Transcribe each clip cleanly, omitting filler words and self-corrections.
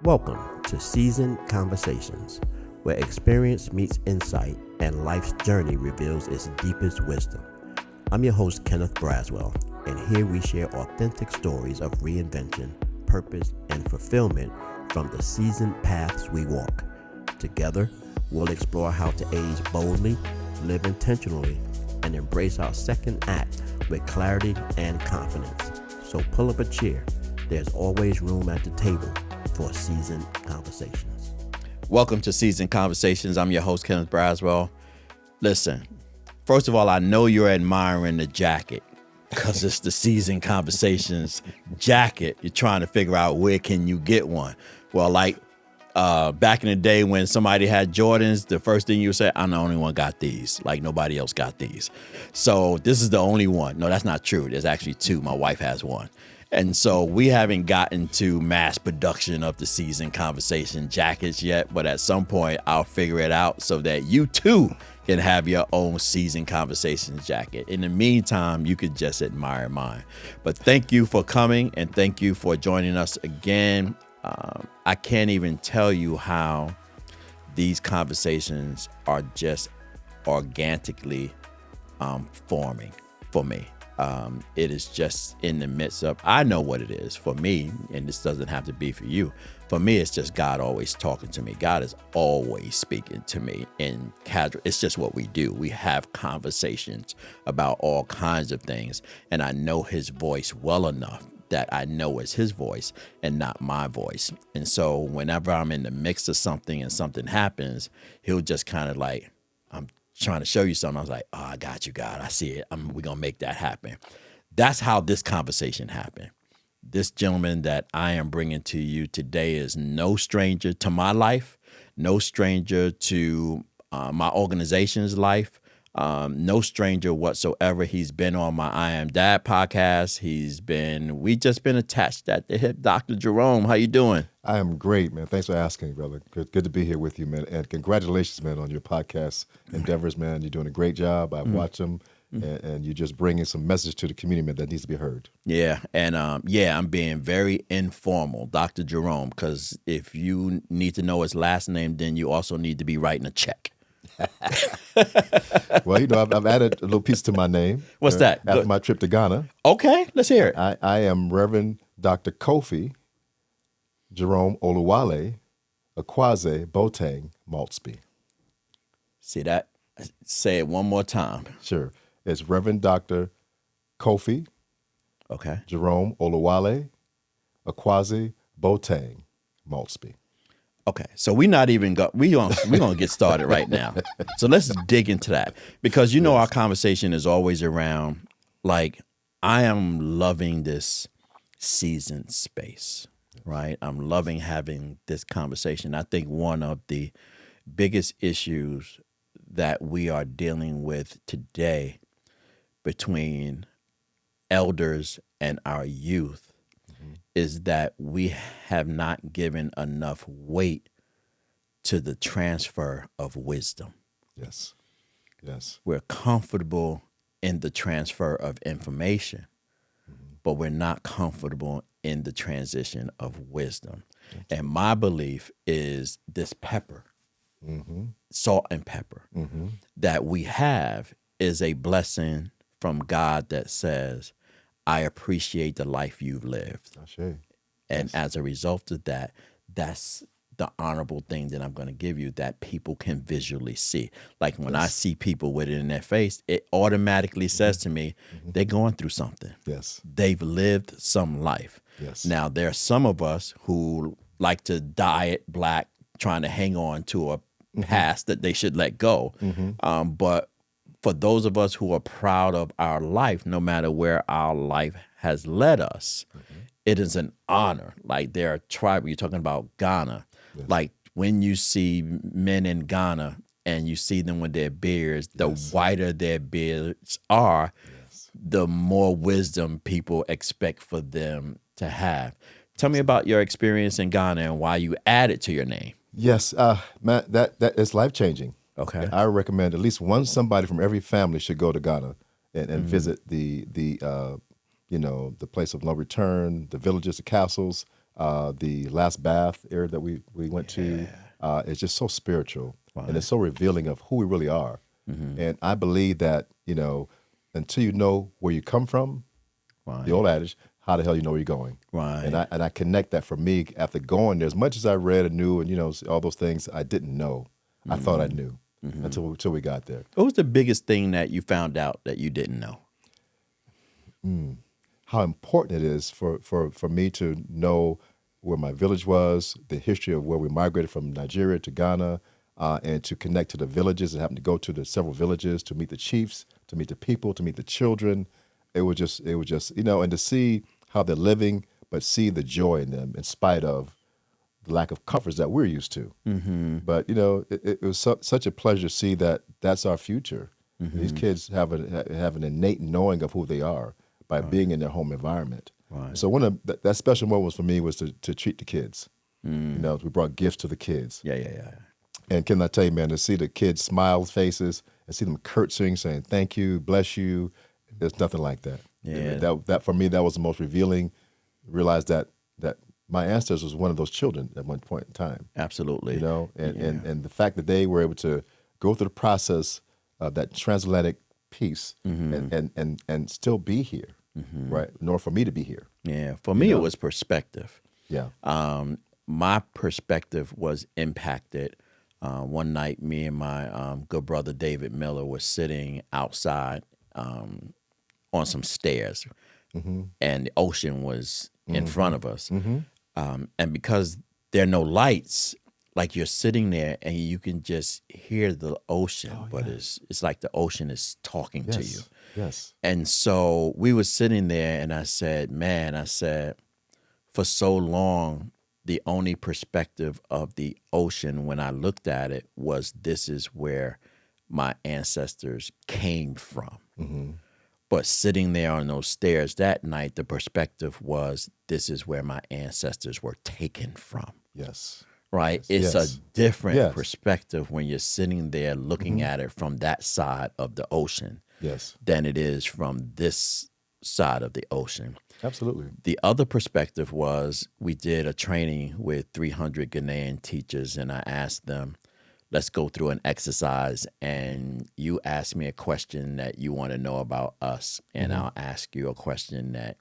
Welcome to Seasoned Conversations, where experience meets insight and life's journey reveals its deepest wisdom. I'm your host, Kenneth Braswell, and here we share authentic stories of reinvention, purpose, and fulfillment from the seasoned paths we walk. Together, we'll explore how to age boldly, live intentionally, and embrace our second act with clarity and confidence. So pull up a chair. There's always room at the table for Seasoned Conversations. Welcome to Seasoned Conversations. I'm your host, Kenneth Braswell. Listen, first of all, I know you're admiring the jacket because it's the Seasoned Conversations jacket. You're trying to figure out where can you get one. Well, like back in the day when somebody had Jordans, the first thing you would say, I'm the only one got these. Like nobody else got these. So this is the only one. No, that's not true. There's actually two. My wife has one. And so we haven't gotten to mass production of the Seasoned Conversation jackets yet, but at some point I'll figure it out so that you too can have your own Seasoned Conversations jacket. In the meantime, you could just admire mine. But thank you for coming and thank you for joining us again. I can't even tell you how these conversations are just organically forming for me. It is just in the midst of, I know what it is for me, and this doesn't have to be for you. For me, it's just God always talking to me. God is always speaking to me in casual. It's just what we do. We have conversations about all kinds of things, and I know his voice well enough that I know it's his voice and not my voice. And so whenever I'm in the mix of something and something happens, he'll just kind of like, I'm trying to show you something. I was like, oh, I got you, God. I see it. We're going to make that happen. That's how this conversation happened. This gentleman that I am bringing to you today is no stranger to my life, no stranger to my organization's life, no stranger whatsoever. He's been on my I Am Dad podcast. We just been attached at the hip. Dr. Jerome, how you doing? I am great, man. Thanks for asking, brother. Good to be here with you, man. And congratulations, man, on your podcast endeavors, man. You're doing a great job. I've watched them, and you're just bringing some message to the community, man, that needs to be heard. Yeah, and I'm being very informal, Dr. Jerome, because if you need to know his last name, then you also need to be writing a check. Well, I've added a little piece to my name. What's that? After Good. my trip to Ghana. Okay, let's hear it. I am Reverend Dr. Kofi, Jerome Olawale, Akwasi, Botang, Maultsby. See that? Say it one more time. Sure. It's Reverend Dr. Kofi, Okay. Jerome Olawale, Akwasi, Botang, Maultsby. Okay, so we're not even we're gonna get started right now. So let's dig into that because our conversation is always around like I am loving this seasoned space, right? I'm loving having this conversation. I think one of the biggest issues that we are dealing with today between elders and our youth is that we have not given enough weight to the transfer of wisdom. Yes. We're comfortable in the transfer of information, but we're not comfortable in the transition of wisdom. And my belief is this pepper, salt and pepper, that we have is a blessing from God that says, I appreciate the life you've lived. And as a result of that, that's the honorable thing that I'm going to give you that people can visually see. Like when I see people with it in their face, it automatically says to me, they're going through something. Yes. They've lived some life. Yes. Now, there are some of us who like to diet black, trying to hang on to a past that they should let go. But for those of us who are proud of our life, no matter where our life has led us, it is an honor. Like there are tribal, you're talking about Ghana. Yes. Like when you see men in Ghana and you see them with their beards, the whiter their beards are, the more wisdom people expect for them to have. Tell me about your experience in Ghana and why you added to your name. Yes, man, that is life-changing. Okay. I recommend at least somebody from every family should go to Ghana and visit the place of no return, the villages, the castles. the last bath area that we went to. It's just so spiritual, and it's so revealing of who we really are. And I believe that, until you know where you come from, the old adage, how the hell you know where you're going? Right. And I connect that for me after going there. As much as I read and knew, and all those things, I didn't know. I thought I knew until we got there. What was the biggest thing that you found out that you didn't know? How important it is for me to know where my village was, the history of where we migrated from Nigeria to Ghana, and to connect to the villages and having to go to the several villages to meet the chiefs, to meet the people, to meet the children. It was just, and to see how they're living, but see the joy in them in spite of the lack of comforts that we're used to. But, it was such a pleasure to see that that's our future. These kids have an innate knowing of who they are by being in their home environment. Right. So one of that special moment for me was to treat the kids. We brought gifts to the kids. Yeah. And can I tell you, man, to see the kids' smile faces and see them curtsying, saying thank you, bless you, there's nothing like that. Yeah. That for me, that was the most revealing. Realized that my ancestors was one of those children at one point in time. Absolutely. And the fact that they were able to go through the process of that transatlantic peace and still be here, right? Nor for me to be here. Yeah. For me, it was perspective. Yeah. My perspective was impacted. One night, me and my good brother David Miller were sitting outside on some stairs, and the ocean was in front of us. And because there are no lights, like you're sitting there and you can just hear the ocean, but it's like the ocean is talking to you. Yes. And so we were sitting there, and I said, for so long, the only perspective of the ocean when I looked at it was this is where my ancestors came from. But sitting there on those stairs that night, the perspective was this is where my ancestors were taken from. Yes. Right? Yes. It's a different perspective when you're sitting there looking at it from that side of the ocean than it is from this side of the ocean. Absolutely. The other perspective was we did a training with 300 Ghanaian teachers, and I asked them, let's go through an exercise, and you ask me a question that you want to know about us, and I'll ask you a question that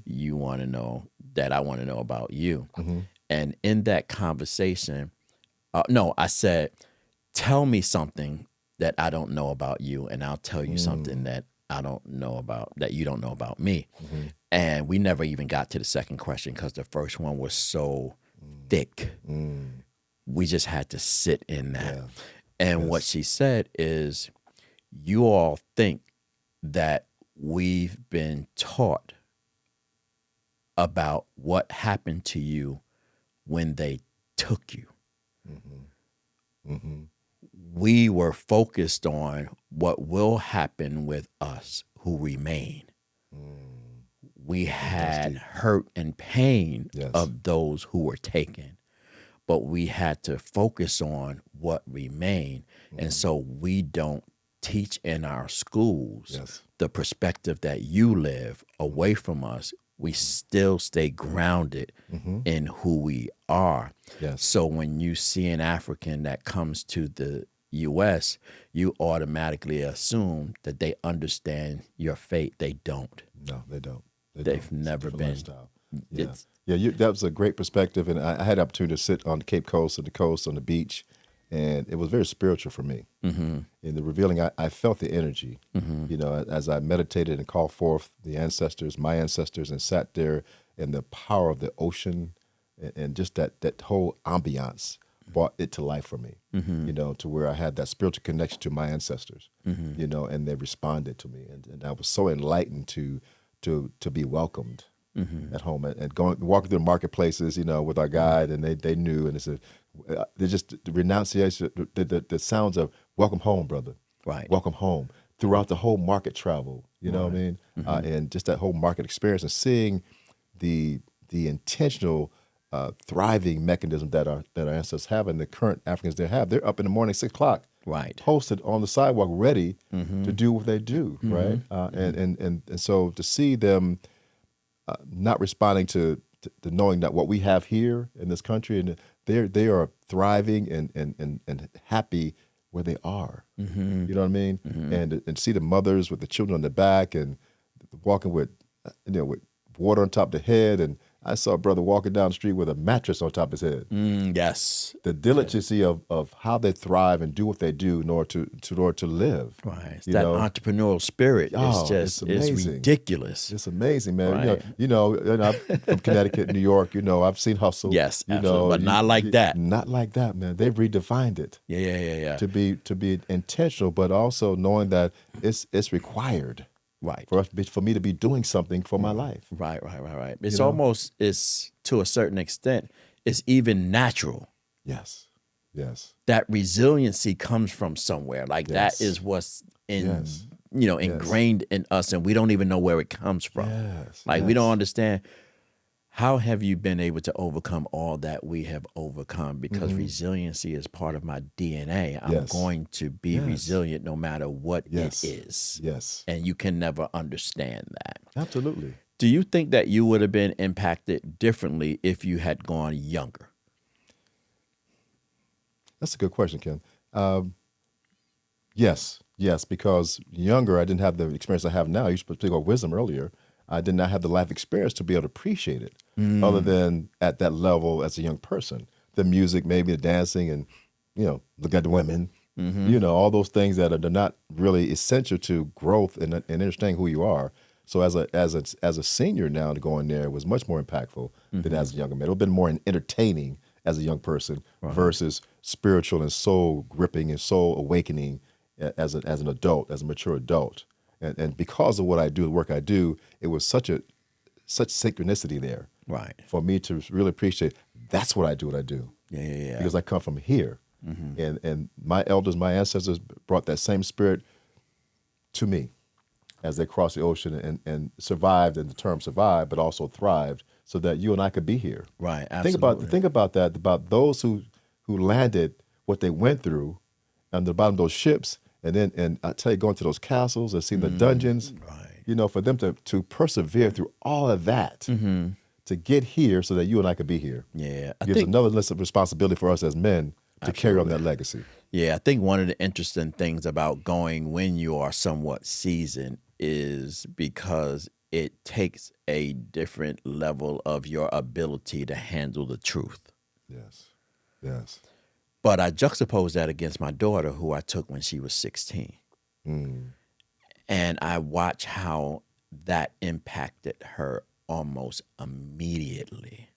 you want to know, that I want to know about you. And in that conversation, I said, tell me something that I don't know about you, and I'll tell you something that I don't know about, that you don't know about me. And we never even got to the second question because the first one was so thick. We just had to sit in that. And what she said is, you all think that we've been taught about what happened to you when they took you. We were focused on what will happen with us who remain. We had hurt and pain of those who were taken, but we had to focus on what remained. And so we don't teach in our schools the perspective that you live away from us. We still stay grounded in who we are. So when you see an African that comes to the U.S., you automatically assume that they understand your fate. They don't. No, they don't. They've never been. That was a great perspective, and I had the opportunity to sit on the Cape Coast, on the beach, and it was very spiritual for me. In the revealing, I felt the energy, as I meditated and called forth the ancestors, my ancestors, and sat there in the power of the ocean, and just that whole ambiance brought it to life for me, to where I had that spiritual connection to my ancestors, and they responded to me, and I was so enlightened to be welcomed at home, and walking through the marketplaces, with our guide, and they knew, and they just the renunciation, the sounds of welcome home, brother, welcome home, throughout the whole market travel, what I mean, and just that whole market experience, and seeing the intentional thriving mechanism that our ancestors have, and the current Africans they have. They're up in the morning, 6 o'clock, posted on the sidewalk, ready to do what they do, right? And so to see them not responding to to knowing that what we have here in this country, and they are thriving and happy where they are. You know what I mean? And see the mothers with the children on the back and walking with with water on top of the head. And I saw a brother walking down the street with a mattress on top of his head. Yes. The diligency of how they thrive and do what they do in order to live. Right. It's that entrepreneurial spirit is amazing. Ridiculous. It's amazing, man. Right. And I'm from Connecticut, New York. I've seen hustle. Yes, absolutely. But not like that. Not like that, man. They've redefined it. Yeah. To be intentional, but also knowing that it's required. Right. For me to be doing something for my life. Right. It's almost, it's to a certain extent, it's even natural. Yes. That resiliency comes from somewhere. Like that is what's ingrained in us, and we don't even know where it comes from. We don't understand. How have you been able to overcome all that we have overcome? Because resiliency is part of my DNA. I'm going to be resilient no matter what it is. Yes. And you can never understand that. Absolutely. Do you think that you would have been impacted differently if you had gone younger? That's a good question, Ken. Yes, because younger, I didn't have the experience I have now. You spoke about wisdom earlier. I did not have the life experience to be able to appreciate it, other than at that level as a young person. The music, maybe the dancing, and look at the women. All those things that are not really essential to growth and understanding who you are. So as a senior now to go in there was much more impactful than as a younger man. It would have been more entertaining as a young person versus spiritual and soul gripping and soul awakening as an adult, as a mature adult. And because of what I do, the work I do, it was such synchronicity there. Right. For me to really appreciate that's what I do. Yeah. Because I come from here. And my elders, my ancestors brought that same spirit to me as they crossed the ocean and survived, and the term survived, but also thrived so that you and I could be here. Right, absolutely. Think about that, about those who landed, what they went through on the bottom of those ships, and I tell you, going to those castles and seeing the dungeons, for them to persevere through all of that, to get here so that you and I could be here. Yeah. Gives another list of responsibility for us as men to carry on that legacy. Yeah, I think one of the interesting things about going when you are somewhat seasoned is because it takes a different level of your ability to handle the truth. Yes. But I juxtapose that against my daughter, who I took when she was 16. And I watch how that impacted her almost immediately.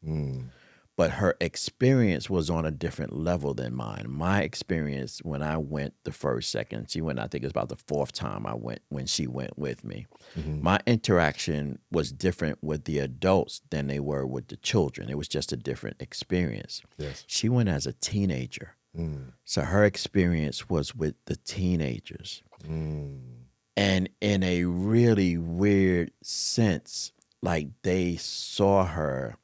But her experience was on a different level than mine. My experience when I went the first, second, she went, I think it was about the fourth time I went when she went with me. My interaction was different with the adults than they were with the children. It was just a different experience. Yes. She went as a teenager. So her experience was with the teenagers. And in a really weird sense, like they saw her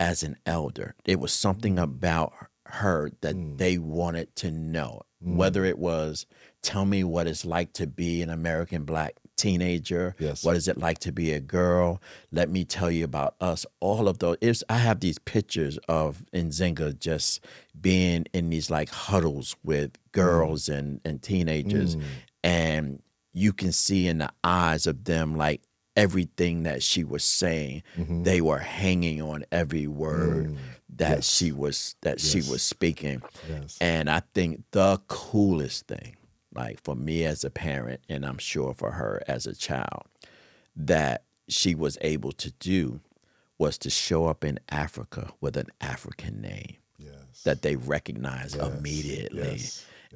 as an elder. It was something about her that they wanted to know, whether it was, tell me what it's like to be an American Black teenager. Yes. What is it like to be a girl? Let me tell you about us. All of those. I have these pictures of Nzinga just being in these like huddles with girls and teenagers. And you can see in the eyes of them, like, everything that she was saying, they were hanging on every word that she was speaking. And I think the coolest thing, like for me as a parent, and I'm sure for her as a child, that she was able to do was to show up in Africa with an African name that they recognize immediately.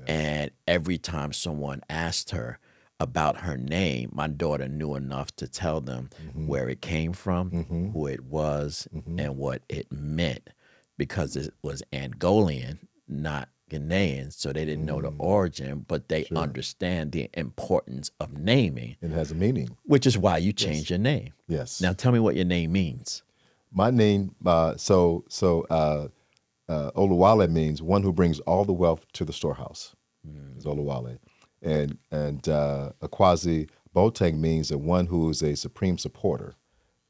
And every time someone asked her about her name, my daughter knew enough to tell them where it came from, who it was, and what it meant, because it was Angolian, not Ghanaian, so they didn't know the origin, but they understand the importance of naming. It has a meaning. Which is why you changed your name. Yes. Now tell me what your name means. My name, Olawale means one who brings all the wealth to the storehouse. It's Olawale. And Akwasi, Botang means the one who is a supreme supporter,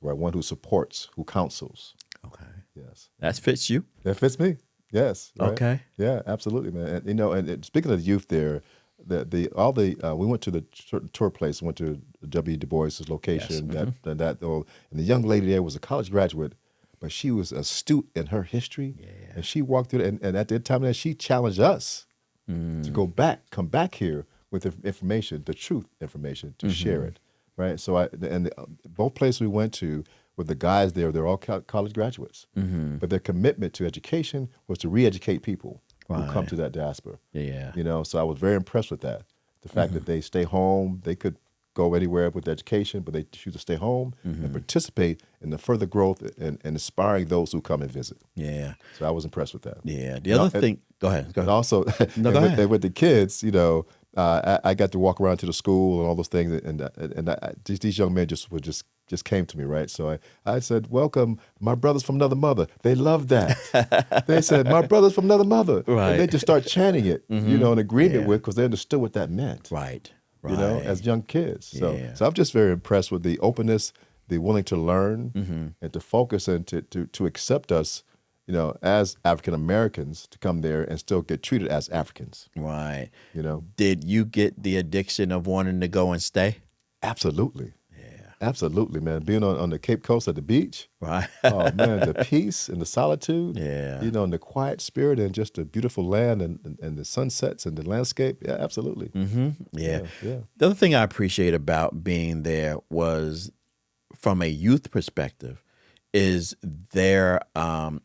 right? One who supports, who counsels. Okay. Yes. That fits you. That fits me. Yes. Right? Okay. Yeah, absolutely, man. And, and speaking of the youth there, we went to the certain tour place, went to W. Du Bois's location, Yes. and the young lady there was a college graduate, but she was astute in her history. Yeah. And she walked through it, and at that time there, she challenged us to come back here with the information, the truth information, to share it, right? So both places we went to with the guys there, they're all college graduates, but their commitment to education was to re-educate people who come to that diaspora. Yeah. So I was very impressed with that. The fact that they stay home, they could go anywhere with education, but they choose to stay home and participate in the further growth and inspiring those who come and visit. Yeah. So I was impressed with that. Yeah. The other thing, go ahead. And also, No, go ahead. with the kids, I got to walk around to the school and all those things, and these young men just came to me, right? So I said, "Welcome, my brothers from another mother." They loved that. They said, "My brothers from another mother," Right. and they just start chanting it, in agreement with, because they understood what that meant, Right. as young kids. So, Yeah. so I'm just very impressed with the openness, the willing to learn, and to focus and to accept us, as African Americans, to come there and still get treated as Africans. Right. You know, Did you get the addiction of wanting to go and stay? absolutely. Yeah. Absolutely, man. Being on the Cape Coast at the beach, Right. oh man, the peace and the solitude, Yeah. and the quiet spirit and just the beautiful land and the sunsets and the landscape. Yeah, absolutely. Yeah. Yeah. The other thing I appreciate about being there was, from a youth perspective, is their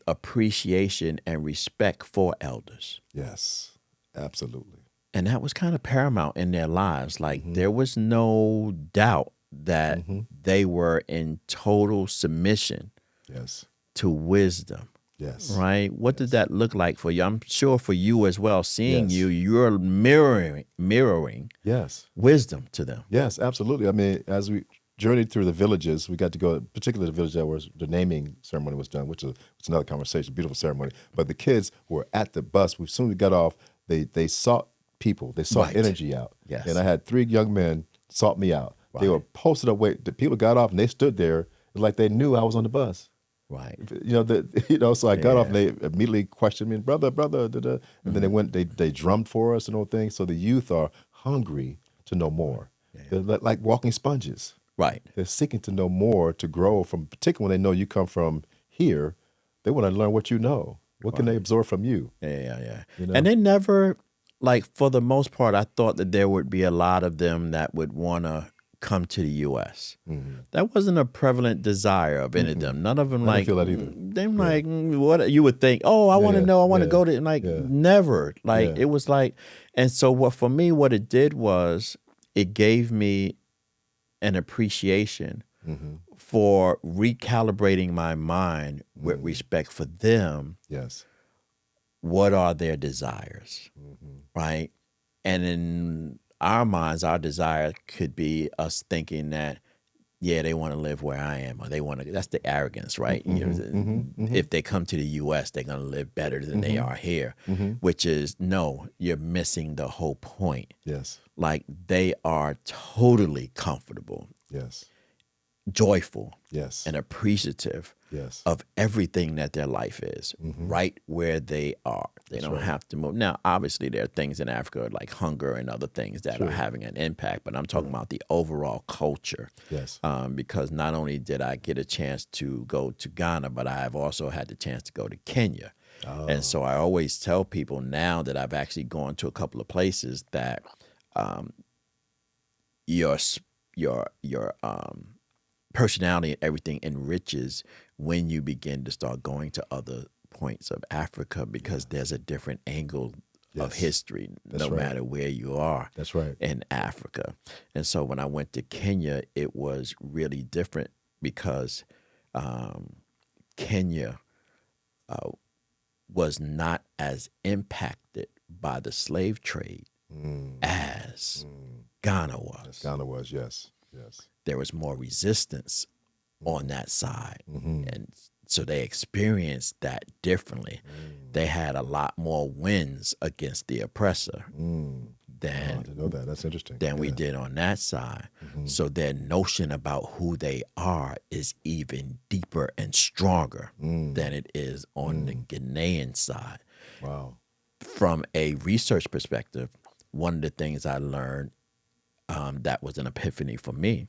appreciation and respect for elders. Yes, absolutely. And that was kind of paramount in their lives. Like, there was no doubt that they were in total submission Yes. to wisdom. Yes. Right? What did that look like for you? I'm sure for you as well, seeing Yes. you're mirroring Yes. wisdom to them. Yes, absolutely. I mean, as we journeyed through the villages, we got to go, particularly the village that was the naming ceremony was done, which is another conversation, beautiful ceremony. But the kids were at the bus. As soon as we got off, they sought people. They sought Right. energy out. Yes. And I had 3 young men sought me out. They Right. were posted up. The people got off and they stood there like they knew I was on the bus. Right. So I got off and they immediately questioned me, brother, and then they drummed for us and all things. So the youth are hungry to know more. Yeah. They're like walking sponges. Right. They're seeking to know more, to grow from, particularly when they know you come from here. They want to learn what you know. What can they absorb from you? Yeah. You know? And they never, like, for the most part, I thought that there would be a lot of them that would want to come to the U.S. That wasn't a prevalent desire of any of them. None of them I didn't feel that either. They're like, what you would think, oh, I want to know, I want to go to, like, never. Like, it was like, and so what it did was, it gave me an appreciation for recalibrating my mind with respect for them. Yes. What are their desires, right? And in our minds, our desire could be us thinking that, yeah, they want to live where I am, or they want to. That's the arrogance, right? If they come to the U.S., they're going to live better than they are here, which is, no, you're missing the whole point. Yes. Like, they are totally comfortable, Yes. joyful, Yes. and appreciative Yes. of everything that their life is, right where they are. They don't have to move. Now, obviously, there are things in Africa like hunger and other things that are having an impact, but I'm talking about the overall culture. Yes. Because not only did I get a chance to go to Ghana, but I've also had the chance to go to Kenya. And so I always tell people now that I've actually gone to a couple of places that your personality and everything enriches when you begin to start going to other points of Africa, because there's a different angle of history, no matter where you are. That's right. In Africa. And so when I went to Kenya, it was really different because Kenya was not as impacted by the slave trade as Ghana was. Ghana was, yes. There was more resistance on that side. And so they experienced that differently. They had a lot more wins against the oppressor. I didn't know that. That's interesting. than we did on that side. So their notion about who they are is even deeper and stronger than it is on the Ghanaian side. Wow. From a research perspective, one of the things I learned that was an epiphany for me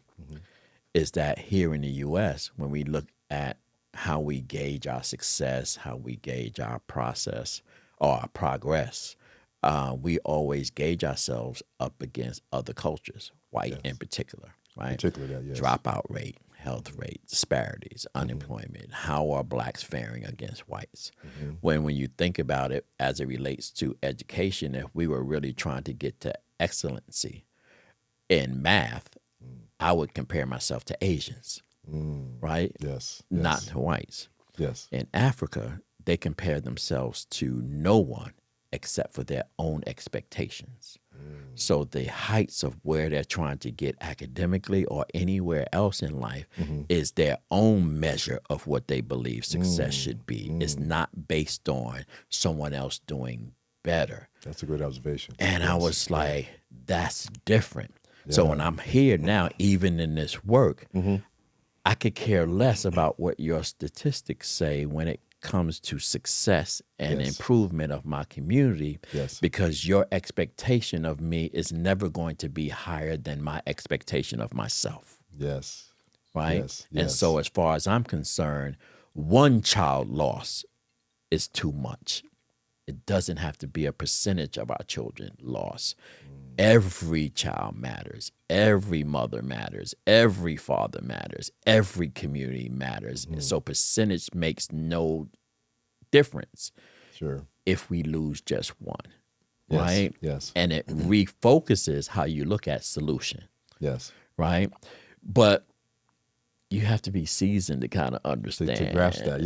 is that here in the U.S., when we look at how we gauge our success, how we gauge our process or our progress, we always gauge ourselves up against other cultures, white in particular, right? Particularly that, yes. Dropout rate, health rate, disparities, unemployment. How are blacks faring against whites? When you think about it as it relates to education, if we were really trying to get to excellency in math, I would compare myself to Asians, right? Yes. Not to whites. Yes. In Africa, they compare themselves to no one except for their own expectations. So the heights of where they're trying to get academically or anywhere else in life is their own measure of what they believe success should be. It's not based on someone else doing better. That's a great observation. And I was like, that's different. So when I'm here now, even in this work, I could care less about what your statistics say when it comes to success and improvement of my community, because your expectation of me is never going to be higher than my expectation of myself. Yes. Right? Yes. And so as far as I'm concerned, one child loss is too much. It doesn't have to be a percentage of our children lost. Every child matters. Every mother matters. Every father matters. Every community matters. And so percentage makes no difference if we lose just one, right? Yes. And it refocuses how you look at solution. Yes. Right? But you have to be seasoned to kind of understand. To grasp that,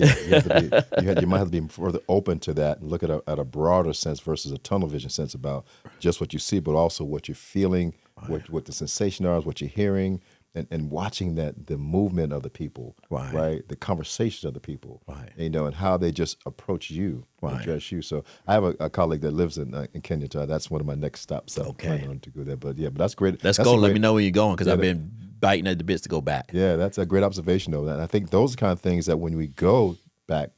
you might have to be further open to that and look at a broader sense versus a tunnel vision sense about just what you see, but also what you're feeling, what the sensation are, what you're hearing, and watching that the movement of the people, right? The conversation of the people, and how they just approach you, address you. So I have a colleague that lives in Kenya. That's one of my next stops. So I'm planning on to go there. But that's great. Let's go. Let me know where you're going because I've been biting at the bits to go back. Yeah, that's a great observation, though. And I think those are the kind of things that when we go back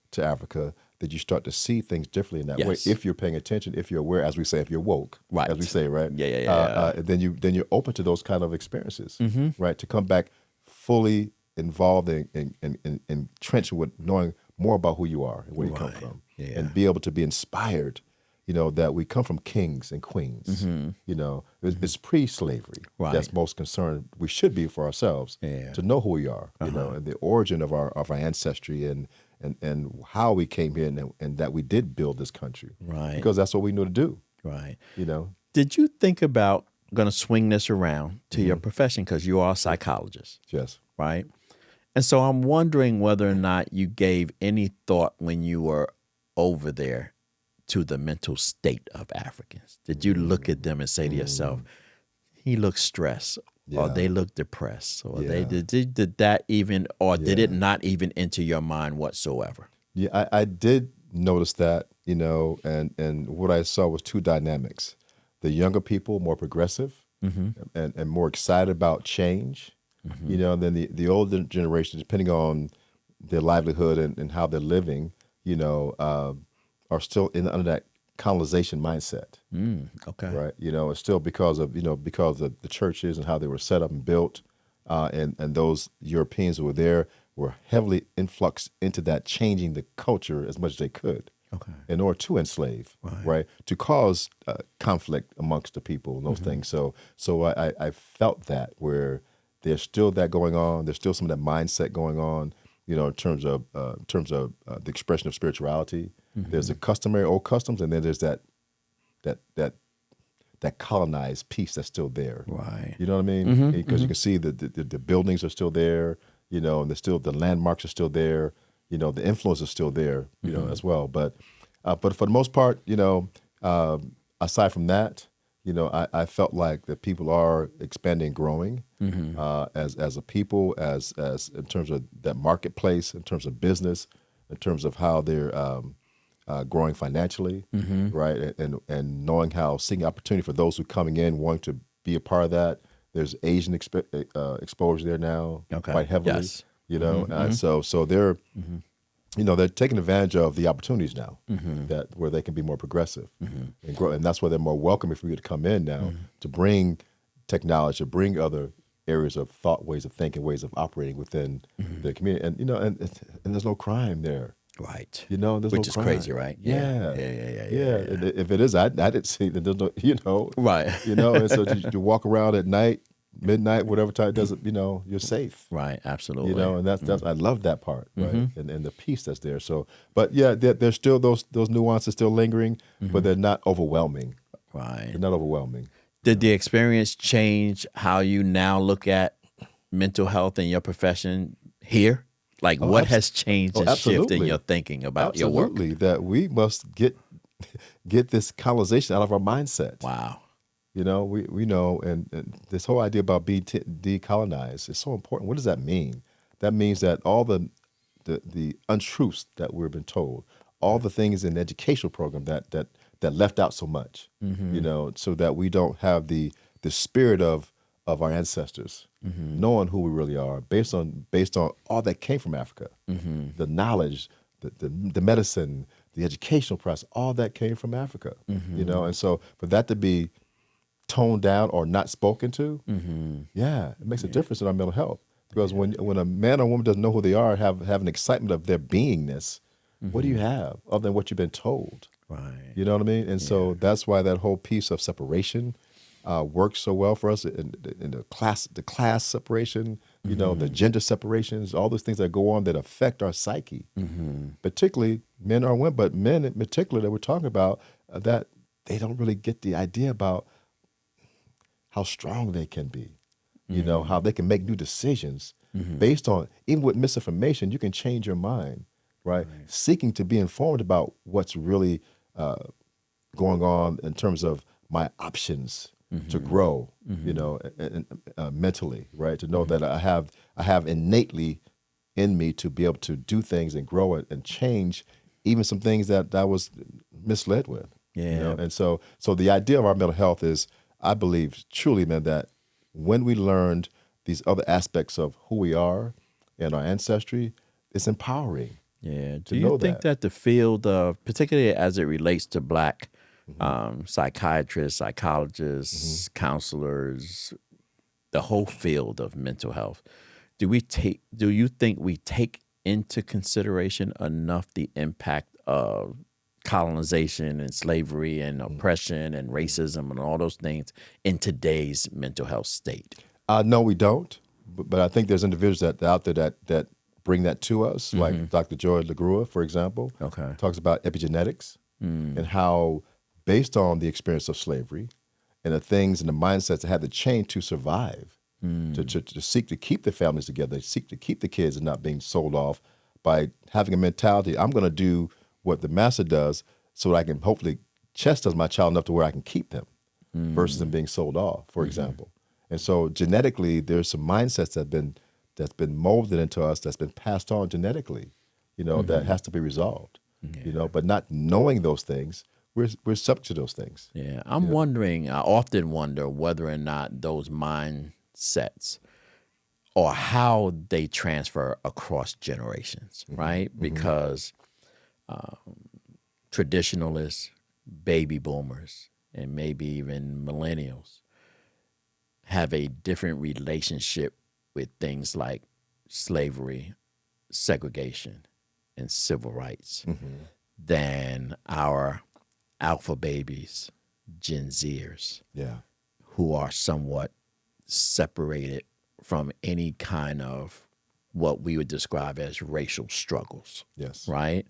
to Africa, that you start to see things differently in that way. If you're paying attention, if you're aware, as we say, if you're woke, as we say, right? Then you're open to those kind of experiences, right? To come back fully involved and entrenched with knowing more about who you are and where you come from, and be able to be inspired. That we come from kings and queens. It's pre-slavery that's most concerned. We should be for ourselves to know who we are, and the origin of our ancestry and how we came here and that we did build this country, because that's what we know to do, Did you think about, I'm going to swing this around to your profession because you are a psychologist, right? And so I'm wondering whether or not you gave any thought when you were over there to the mental state of Africans. Did you look at them and say to yourself, he looks stressed, or they look depressed, or they did that even, or did it not even enter your mind whatsoever? Yeah, I did notice that, and what I saw was two dynamics. The younger people, more progressive and more excited about change, than the older generation, depending on their livelihood and how they're living, are still under that colonization mindset. Right. It's still because of the churches and how they were set up and built, and those Europeans who were there were heavily influxed into that, changing the culture as much as they could, in order to enslave, right? To cause conflict amongst the people and those things. So I felt that where there's still that going on. There's still some of that mindset going on, in terms of the expression of spirituality. There's the customary old customs, and then there's that colonized piece that's still there. Right. You know what I mean? Because you can see the buildings are still there, and the landmarks are still there. The influence is still there, as well. But for the most part, aside from that, I felt like that people are expanding and growing as a people, as in terms of that marketplace, in terms of business, in terms of how they're growing financially, right? And knowing how seeing opportunity for those who coming in wanting to be a part of that. There's Asian exposure there now, quite heavily. Yes. So they're they're taking advantage of the opportunities now that where they can be more progressive and grow, and that's why they're more welcoming for you to come in now to bring technology, to bring other areas of thought, ways of thinking, ways of operating within the community, and there's no crime there. Right. There's Which no is crime. crazy, right? Yeah. Yeah. If it is, I didn't see that. There's no, Right. And so you walk around at night, midnight, whatever time it doesn't, you're safe. Right. Absolutely. And that's I love that part, right? And the peace that's there. So, but yeah, there's still those nuances still lingering, but they're not overwhelming. Right. They're not overwhelming. Did the experience change how you now look at mental health in your profession here? Like, what has changed and shifted in your thinking about your work? Absolutely, that we must get this colonization out of our mindset. Wow. We know, and this whole idea about being decolonized is so important. What does that mean? That means that all the untruths that we've been told, all the things in the educational program that left out so much, so that we don't have the spirit of our ancestors, knowing who we really are, based on all that came from Africa, the knowledge, the medicine, the educational process, all that came from Africa, and so for that to be toned down or not spoken to, it makes a difference in our mental health. Because when a man or woman doesn't know who they are, have an excitement of their beingness, what do you have other than what you've been told? Right. You know what I mean? And so that's why that whole piece of separation works so well for us in the class separation, the gender separations, all those things that go on that affect our psyche, particularly men or women, but men in particular that we're talking about, that they don't really get the idea about how strong they can be, how they can make new decisions based on, even with misinformation, you can change your mind, right? Seeking to be informed about what's really going on in terms of my options to grow, and mentally, right? To know that I have innately in me to be able to do things and grow it and change even some things that I was misled with. Yeah. And so the idea of our mental health is, I believe truly, man, that when we learned these other aspects of who we are and our ancestry, it's empowering. Yeah. Do you think that the field of, particularly as it relates to Black psychiatrists, psychologists, counselors, the whole field of mental health, do you think we take into consideration enough the impact of colonization and slavery and oppression and racism and all those things in today's mental health state? No, we don't. But I think there's individuals that out there that bring that to us, like Dr. Joy LaGrua, for example. Okay. Talks about epigenetics and how, based on the experience of slavery and the things and the mindsets that had to change to survive, to seek to keep the families together, seek to keep the kids and not being sold off, by having a mentality, I'm going to do what the master does so that I can hopefully chastise my child enough to where I can keep them versus them being sold off, for example. And so genetically, there's some mindsets that's been molded into us, that's been passed on genetically, that has to be resolved, but not knowing those things, we're subject to those things. Yeah, I often wonder whether or not those mindsets or how they transfer across generations, right? Because traditionalists, baby boomers, and maybe even millennials have a different relationship with things like slavery, segregation, and civil rights than our alpha babies, Gen Zers, who are somewhat separated from any kind of what we would describe as racial struggles. Yes. Right?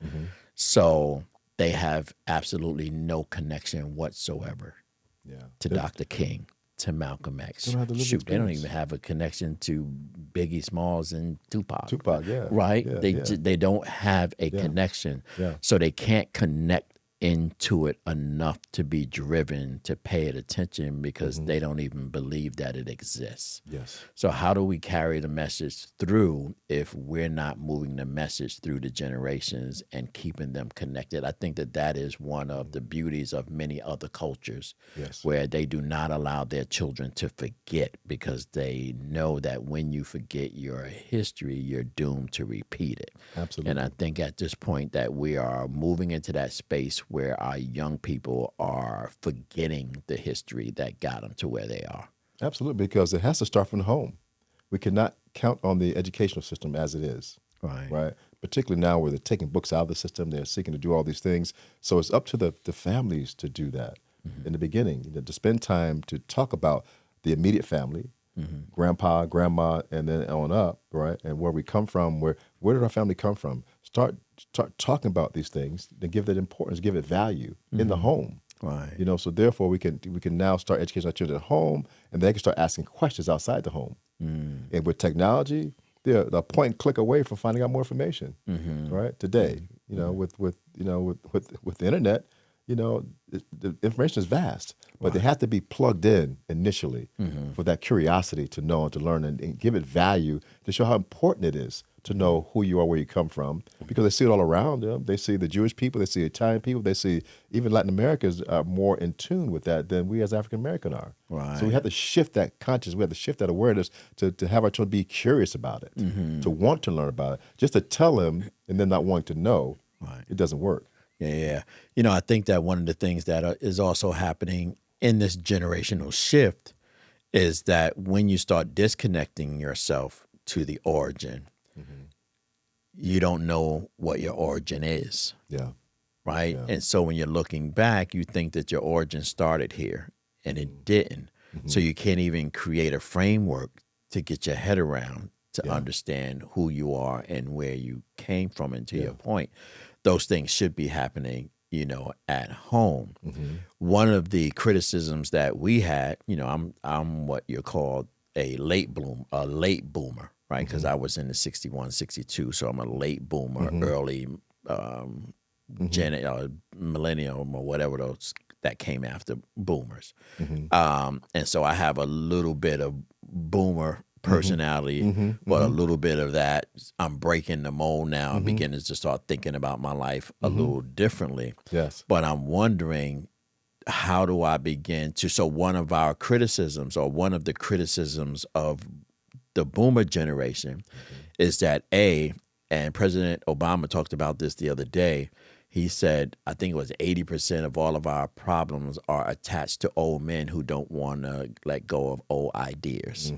So they have absolutely no connection whatsoever to Dr. King, to Malcolm X. They don't even have a connection to Biggie Smalls and Tupac. Tupac, yeah. Right? Yeah, They don't have a connection. Yeah. So they can't connect into it enough to be driven to pay it attention because they don't even believe that it exists. Yes. So how do we carry the message through if we're not moving the message through the generations and keeping them connected? I think that is one of the beauties of many other cultures, Yes. where they do not allow their children to forget, because they know that when you forget your history, you're doomed to repeat it. Absolutely. And I think at this point that we are moving into that space where our young people are forgetting the history that got them to where they are. Absolutely, because it has to start from the home. We cannot count on the educational system as it is. Right. Particularly now where they're taking books out of the system, they're seeking to do all these things. So it's up to the families to do that in the beginning, to spend time to talk about the immediate family, grandpa, grandma, and then on up, right? And where we come from, where did our family come from? Start talking about these things, then give it importance, give it value in the home. Right. So therefore we can now start educating our children at home, and they can start asking questions outside the home. And with technology, they're a point and click away from finding out more information. Right? Today, with the internet, the information is vast, but they have to be plugged in initially for that curiosity to know and to learn and give it value to show how important it is to know who you are, where you come from, because they see it all around them. They see the Jewish people, they see Italian people, they see even Latin Americans are more in tune with that than we as African American are. Right. So we have to shift that consciousness, we have to shift that awareness to have our children be curious about it, to want to learn about it. Just to tell them and then not wanting to know, it doesn't work. Yeah. I think that one of the things that is also happening in this generational shift is that when you start disconnecting yourself to the origin, you don't know what your origin is. Yeah. Right? Yeah. And so when you're looking back, you think that your origin started here, and it didn't. So you can't even create a framework to get your head around to understand who you are and where you came from. And to your point, those things should be happening, at home. One of the criticisms that we had, I'm what you're called a late boomer, right? Because I was in the 61, 62, so I'm a late boomer, early millennial or whatever those that came after boomers. And so I have a little bit of boomer personality, but a little bit of that, I'm breaking the mold now. I'm beginning to start thinking about my life a little differently. Yes. But I'm wondering, how do I begin to, so one of our criticisms, or one of the criticisms of the boomer generation is that and President Obama talked about this the other day, he said, I think it was 80% of all of our problems are attached to old men who don't want to let go of old ideas.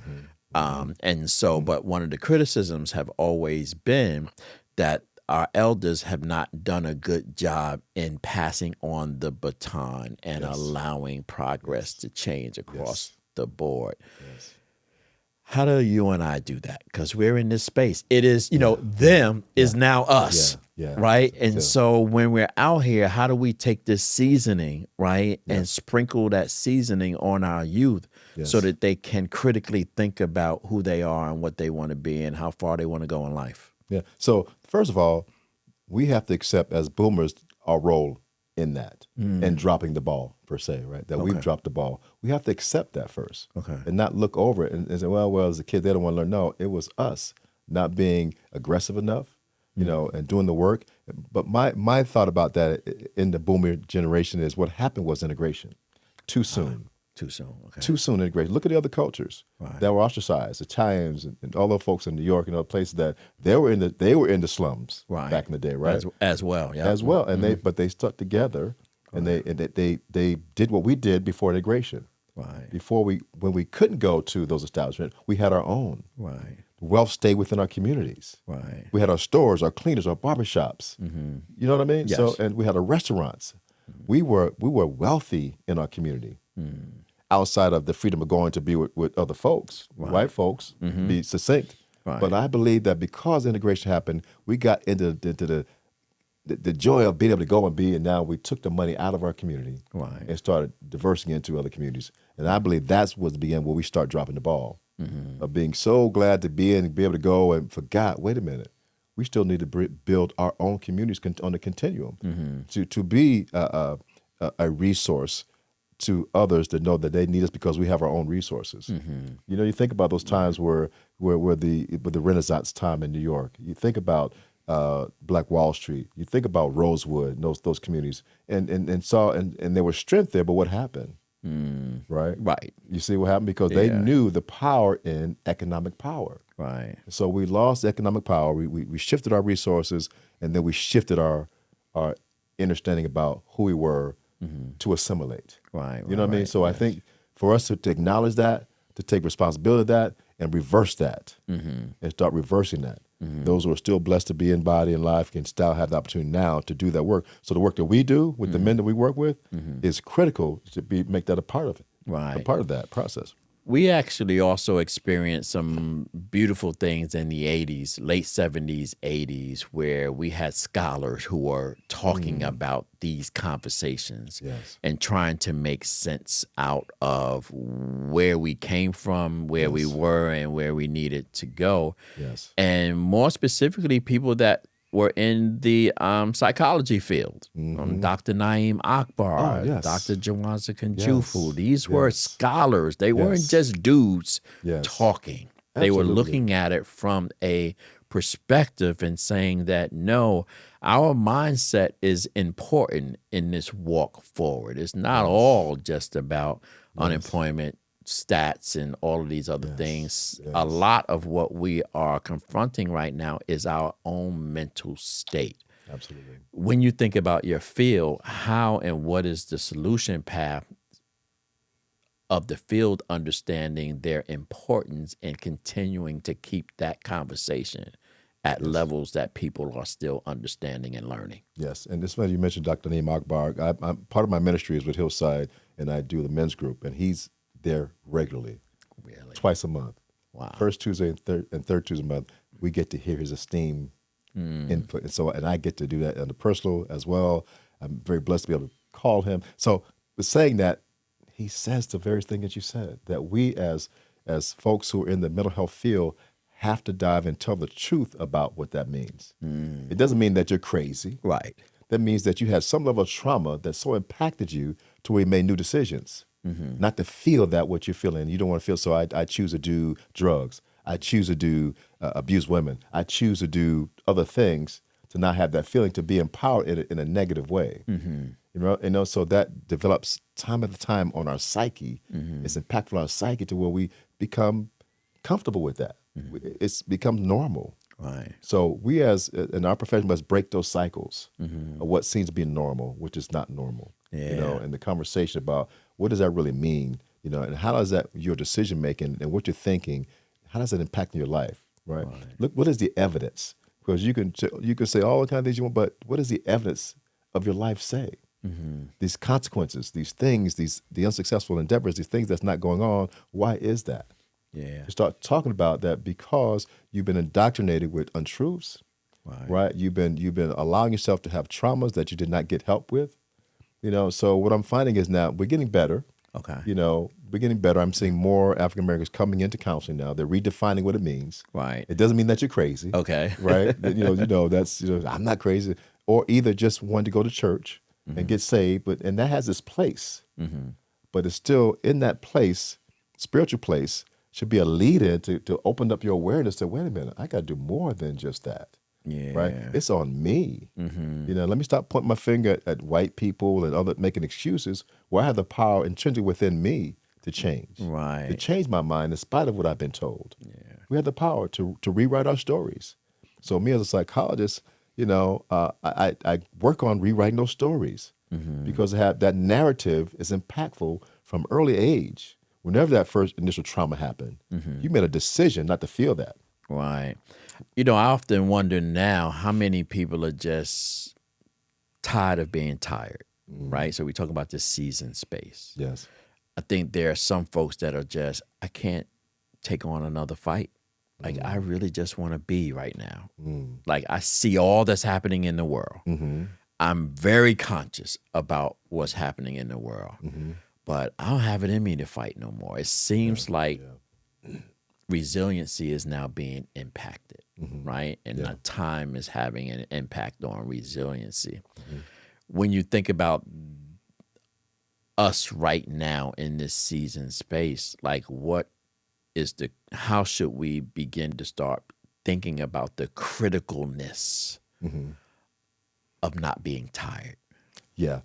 And so, but one of the criticisms have always been that our elders have not done a good job in passing on the baton and allowing progress to change across the board. How do you and I do that? Because we're in this space. It is, them is now us, right? And so when we're out here, how do we take this seasoning, right, and sprinkle that seasoning on our youth so that they can critically think about who they are and what they want to be and how far they want to go in life? Yeah. So first of all, we have to accept as boomers our role in that and dropping the ball per se, right? That we've dropped the ball. We have to accept that first and not look over it and say, well, as a kid, they don't want to learn. No, it was us not being aggressive enough, and doing the work. But my thought about that in the boomer generation is what happened was integration too soon. Too soon. Okay. Too soon integration. Look at the other cultures that were ostracized, Italians and all those folks in New York and other places that they were in the slums back in the day, right? As well, yeah. As well, and they stuck together, and they did what we did before integration. Right. When we couldn't go to those establishments, we had our own. Right. Wealth stayed within our communities. Right. We had our stores, our cleaners, our barbershops. You know what I mean? Yes. So, and we had our restaurants. We were wealthy in our community. Outside of the freedom of going to be with other folks, white folks, be succinct. Right. But I believe that because integration happened, we got into the joy of being able to go and be, and now we took the money out of our community and started diversing into other communities. And I believe that's what began where we start dropping the ball of being so glad to be able to go and forgot, wait a minute, we still need to build our own communities on the continuum to be a resource to others that know that they need us because we have our own resources. You know, you think about those times where the Renaissance time in New York. You think about Black Wall Street. You think about Rosewood, and those communities, and there was strength there. But what happened? Right. You see what happened because they knew the power in economic power. Right. So we lost economic power. We shifted our resources, and then we shifted our understanding about who we were to assimilate. Right. You know what I mean? So I think for us to acknowledge that, to take responsibility of that, and reverse that, and start reversing that. Those who are still blessed to be in body and life can still have the opportunity now to do that work. So the work that we do with the men that we work with is critical to make that a part of it. Right. A part of that process. We actually also experienced some beautiful things in the 80s, late 70s, 80s, where we had scholars who were talking about these conversations and trying to make sense out of where we came from, where we were, and where we needed to go. Yes. And more specifically, people that were in the psychology field. Dr. Naeem Akbar, Dr. Jawanza Kanjufu. These were scholars. They weren't just dudes talking. They were looking at it from a perspective and saying that, no, our mindset is important in this walk forward. It's not all just about unemployment stats and all of these other things. A lot of what we are confronting right now is our own mental state. Absolutely. When you think about your field, how and what is the solution path of the field understanding their importance and continuing to keep that conversation at levels that people are still understanding and learning? Yes, and this funny you mentioned Dr. Naeem Akbar. I'm part of my ministry is with Hillside, and I do the men's group, and he's there regularly, twice a month. Wow. First Tuesday and third Tuesday a month, we get to hear his esteemed input, and I get to do that on the personal as well. I'm very blessed to be able to call him. So, with saying that, he says the very thing that you said, that we as folks who are in the mental health field have to dive and tell the truth about what that means. It doesn't mean that you're crazy. Right. That means that you had some level of trauma that so impacted you to where you made new decisions. Not to feel that what you're feeling. You don't want to feel, so I choose to do drugs. I choose to do abuse women. I choose to do other things to not have that feeling, to be empowered in a negative way. You know, so that develops time after time on our psyche. It's impactful on our psyche to where we become comfortable with that. It's become normal. Right. So we in our profession must break those cycles of what seems to be normal, which is not normal. You know, and the conversation about what does that really mean, you know, and how does that your decision making and what you're thinking, how does that impact your life, right? Look, what is the evidence? Because you can say all the kind of things you want, but what does the evidence of your life say? These consequences, these things, the unsuccessful endeavors, these things that's not going on. Why is that? You start talking about that because you've been indoctrinated with untruths, right? You've been allowing yourself to have traumas that you did not get help with. You know, so what I'm finding is now we're getting better. Okay. You know, we're getting better. I'm seeing more African Americans coming into counseling now. They're redefining what it means. Right. It doesn't mean that you're crazy. Okay. Right. That's I'm not crazy. Or either just wanting to go to church and get saved, and that has its place. But it's still in that place, spiritual place, should be a lead-in to open up your awareness to, wait a minute, I got to do more than just that. Right? It's on me. You know, let me stop pointing my finger at white people and other making excuses where I have the power intrinsic within me to change. Right. To change my mind in spite of what I've been told. We have the power to rewrite our stories. So me as a psychologist, you know, I work on rewriting those stories because that narrative is impactful from early age. Whenever that first initial trauma happened, you made a decision not to feel that. Right. You know, I often wonder now how many people are just tired of being tired, right? So we talk about this season space. Yes. I think there are some folks that are just, I can't take on another fight. Like, I really just want to be right now. Like, I see all that's happening in the world. I'm very conscious about what's happening in the world. But I don't have it in me to fight no more. It seems like resiliency is now being impacted, right? And Yeah. that time is having an impact on resiliency. When you think about us right now in this season space, like how should we begin to start thinking about the criticalness of not being tired? Yeah.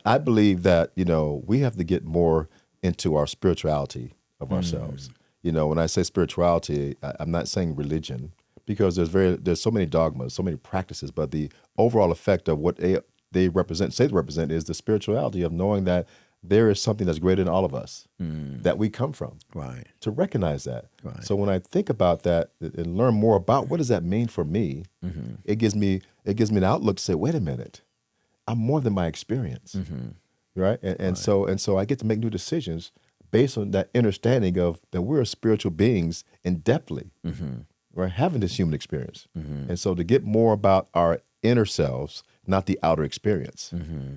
I believe that, we have to get more into our spirituality of ourselves. When I say spirituality, I'm not saying religion, because there's so many dogmas, so many practices, but the overall effect of what they represent is the spirituality of knowing that there is something that's greater than all of us that we come from. Right. To recognize that. Right. So when I think about that and learn more about what does that mean for me, it gives me an outlook to say, wait a minute, I'm more than my experience, right? And so I get to make new decisions based on that understanding of that we're spiritual beings in depthly, right? Having this human experience, and so to get more about our inner selves, not the outer experience,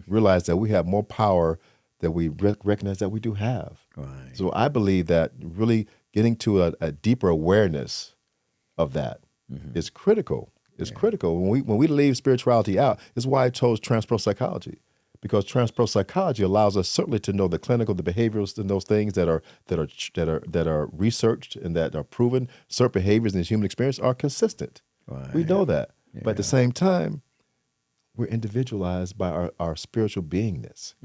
realize that we have more power that we recognize that we do have. Right. So I believe that really getting to a deeper awareness of that is critical. It's critical. When we leave spirituality out, is why I chose transpro psychology, because transpro psychology allows us certainly to know the clinical, the behaviors, and those things that are researched and that are proven. Certain behaviors in the human experience are consistent. Right. We know that, but at the same time, we're individualized by our spiritual beingness.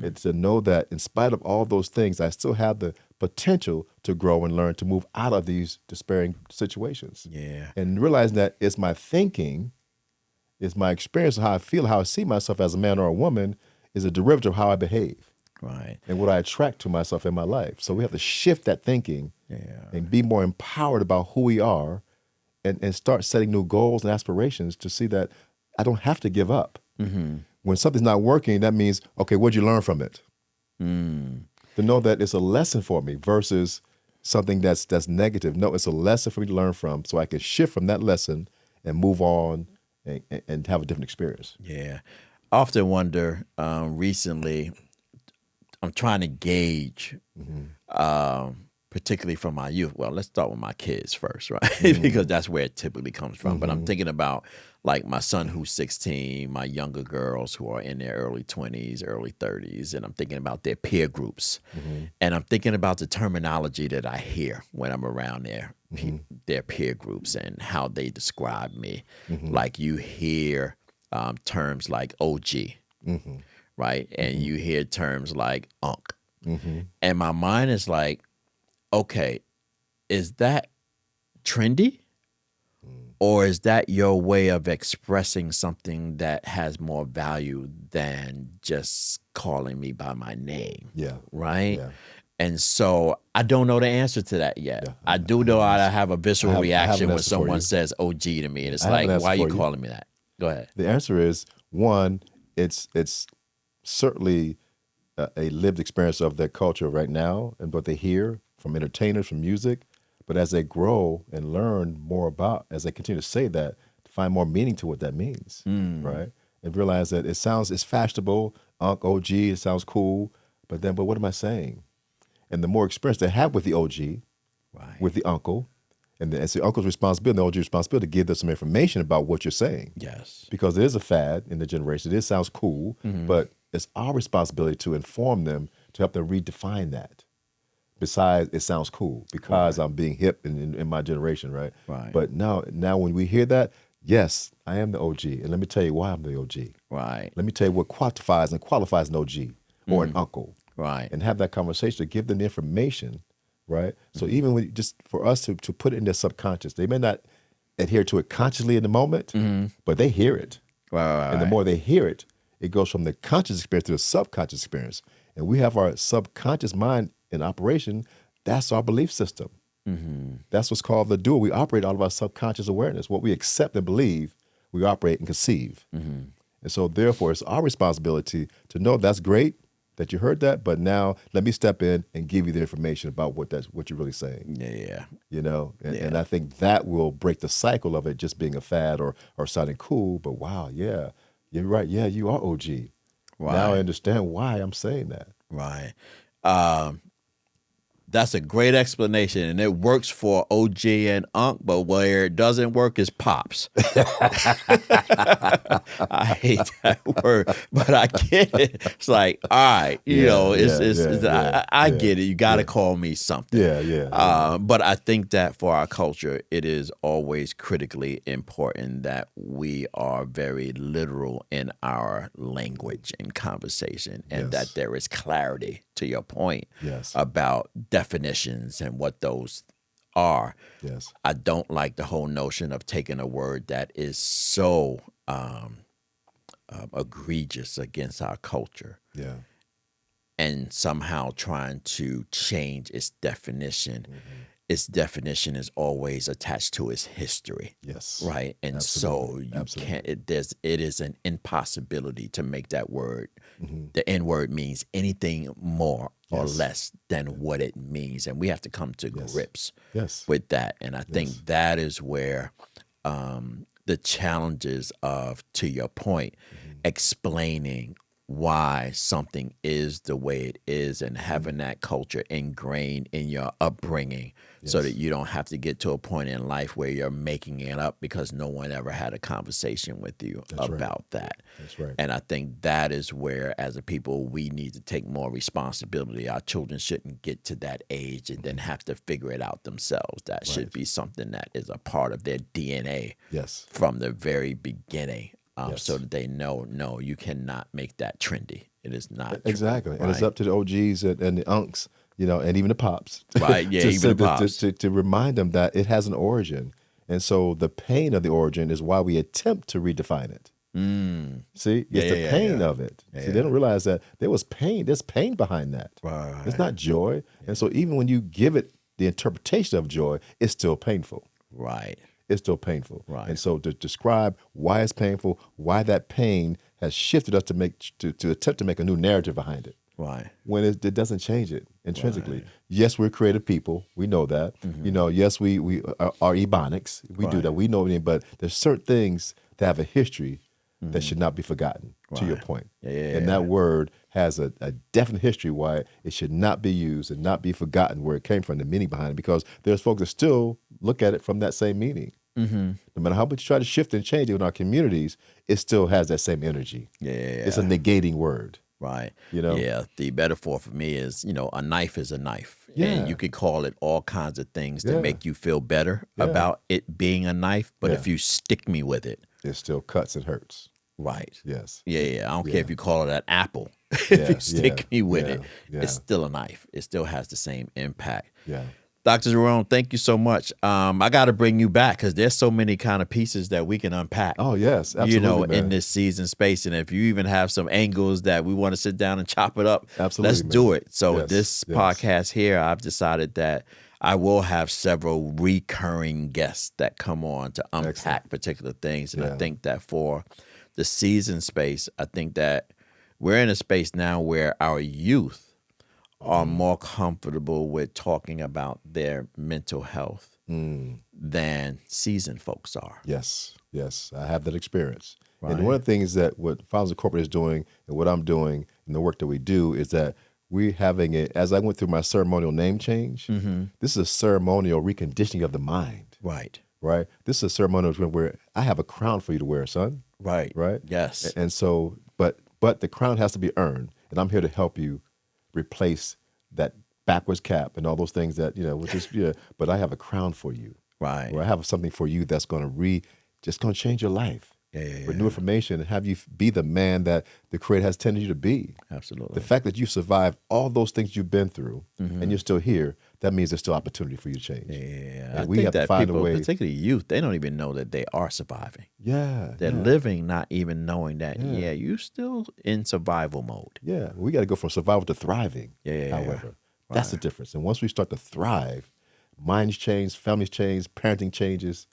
It's to know that in spite of all those things, I still have the potential to grow and learn, to move out of these despairing situations. Yeah. And realizing that it's my thinking, it's my experience of how I feel, how I see myself as a man or a woman, is a derivative of how I behave. Right. And what I attract to myself in my life. So we have to shift that thinking and be more empowered about who we are, and start setting new goals and aspirations to see that I don't have to give up. When something's not working, that means, okay, what'd you learn from it? To know that it's a lesson for me versus something that's negative. No, it's a lesson for me to learn from, so I can shift from that lesson and move on and have a different experience. Yeah. I often wonder, recently, I'm trying to gauge, particularly from my youth. Well, let's start with my kids first, right? Because that's where it typically comes from. But I'm thinking about like my son who's 16, my younger girls who are in their early 20s, early 30s, and I'm thinking about their peer groups. And I'm thinking about the terminology that I hear when I'm around their peer groups and how they describe me. Like you hear terms like OG, right? And you hear terms like Unc. And my mind is like, okay, is that trendy? Or is that your way of expressing something that has more value than just calling me by my name? Yeah. Right? Yeah. And so I don't know the answer to that yet. Yeah. I do know I have a visceral I have reaction an when answer for someone you. says OG to me. And it's I have like, an answer why are you for you. calling me that? Go ahead. The answer is, one, it's certainly a lived experience of their culture right now and what they hear from entertainers, from music. But as they grow and learn more about, as they continue to say that, to find more meaning to what that means, right? And realize that it's fashionable, Unc, OG, it sounds cool, but what am I saying? And the more experience they have with the OG, with the uncle, and it's the uncle's responsibility, the OG's responsibility to give them some information about what you're saying. Yes. Because it is a fad in the generation. It sounds cool, but it's our responsibility to inform them, to help them redefine that. Besides, it sounds cool because I'm being hip in my generation, right? Right. But now when we hear that, yes, I am the OG. And let me tell you why I'm the OG. Right. Let me tell you what qualifies an OG or an uncle. Right. And have that conversation to give them the information, right? So even when just for us to put it in their subconscious, they may not adhere to it consciously in the moment, but they hear it. Right. And the more they hear it, it goes from the conscious experience to the subconscious experience. And we have our subconscious mind in operation. That's our belief system. That's what's called the dual. We operate out of our subconscious awareness. What we accept and believe, we operate and conceive. And so therefore, it's our responsibility to know that's great that you heard that, but now let me step in and give you the information about what you're really saying. Yeah. You know, and I think that will break the cycle of it just being a fad or sounding cool. But wow, yeah, you're right. Yeah, you are OG. Right. Now I understand why I'm saying that. Right. That's a great explanation, and it works for OG and Unc, but where it doesn't work is Pops. I hate that word, but I get it. It's like, all right, I get it. You got to call me something. But I think that for our culture, it is always critically important that we are very literal in our language and conversation, and that there is clarity, to your point, about definitions and what those are. I don't like the whole notion of taking a word that is so egregious against our culture and somehow trying to change its definition. Its definition is always attached to its history. Right. And Absolutely. so you can't, it is an impossibility to make that word, the N word means anything more or less than what it means. And we have to come to grips with that. And I think that is where the challenges of, to your point, explaining why something is the way it is and having that culture ingrained in your upbringing so that you don't have to get to a point in life where you're making it up because no one ever had a conversation with you about that. And I think that is where, as a people, we need to take more responsibility. Our children shouldn't get to that age and then have to figure it out themselves. That should be something that is a part of their DNA from the very beginning. So that they know, no, you cannot make that trendy. It is not exactly, true, and it's up to the OGs and the unks, and even the pops, right? Yeah, even the pops, to remind them that it has an origin, and so the pain of the origin is why we attempt to redefine it. See, it's the pain of it. See, they don't realize that there was pain. There's pain behind that. It's not joy, and so even when you give it the interpretation of joy, it's still painful. It's still painful. And so to describe why it's painful, why that pain has shifted us to attempt to make a new narrative behind it. When it doesn't change it intrinsically. Yes, we're creative people. We know that. Yes, we are ebonics. We do that. We know it, but there's certain things that have a history that should not be forgotten, to your point. And that word has a definite history why it should not be used and not be forgotten where it came from, the meaning behind it, because there's folks that still look at it from that same meaning. No matter how much you try to shift and change it in our communities, it still has that same energy. It's a negating word. The metaphor for me is, a knife is a knife. And you could call it all kinds of things that make you feel better about it being a knife. But if you stick me with it, it still cuts and hurts. I don't care if you call it an apple. If you stick me with it, it's still a knife. It still has the same impact. Dr. Jerome, thank you so much. I got to bring you back because there's so many kind of pieces that we can unpack. Oh, yes, absolutely, man. In this season space. And if you even have some angles that we want to sit down and chop it up, let's do it. So this podcast here, I've decided that I will have several recurring guests that come on to unpack particular things. And I think that for the season space, I think that we're in a space now where our youth are more comfortable with talking about their mental health than seasoned folks are. Yes, I have that experience. And one of the things that what Fathers Incorporated is doing and what I'm doing and the work that we do is that we're having it, as I went through my ceremonial name change, this is a ceremonial reconditioning of the mind. This is a ceremonial where I have a crown for you to wear, son. Yes. And so, but the crown has to be earned, and I'm here to help you replace that backwards cap and all those things that, which is, but I have a crown for you. Or I have something for you that's going to just going to change your life. Renew information and have you be the man that the Creator has intended you to be. Absolutely. The fact that you survived all those things you've been through and you're still here, that means there's still opportunity for you to change. And we have to find a way. Particularly youth, they don't even know that they are surviving. They're living not even knowing that, you're still in survival mode. We got to go from survival to thriving, however. That's the difference. And once we start to thrive, minds change, families change, parenting changes,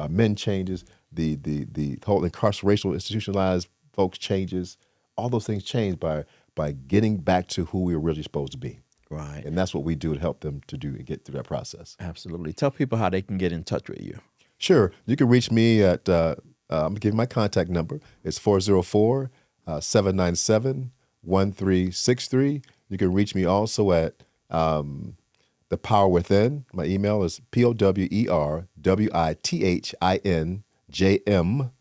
men changes, the whole incarcerational, institutionalized folks changes. All those things change by getting back to who we were really supposed to be. And that's what we do to help them to do and get through that process. Absolutely. Tell people how they can get in touch with you. Sure. You can reach me at, I'm going to give you my contact number. It's 404-797-1363. You can reach me also at The Power Within. My email is POWERWITHINJM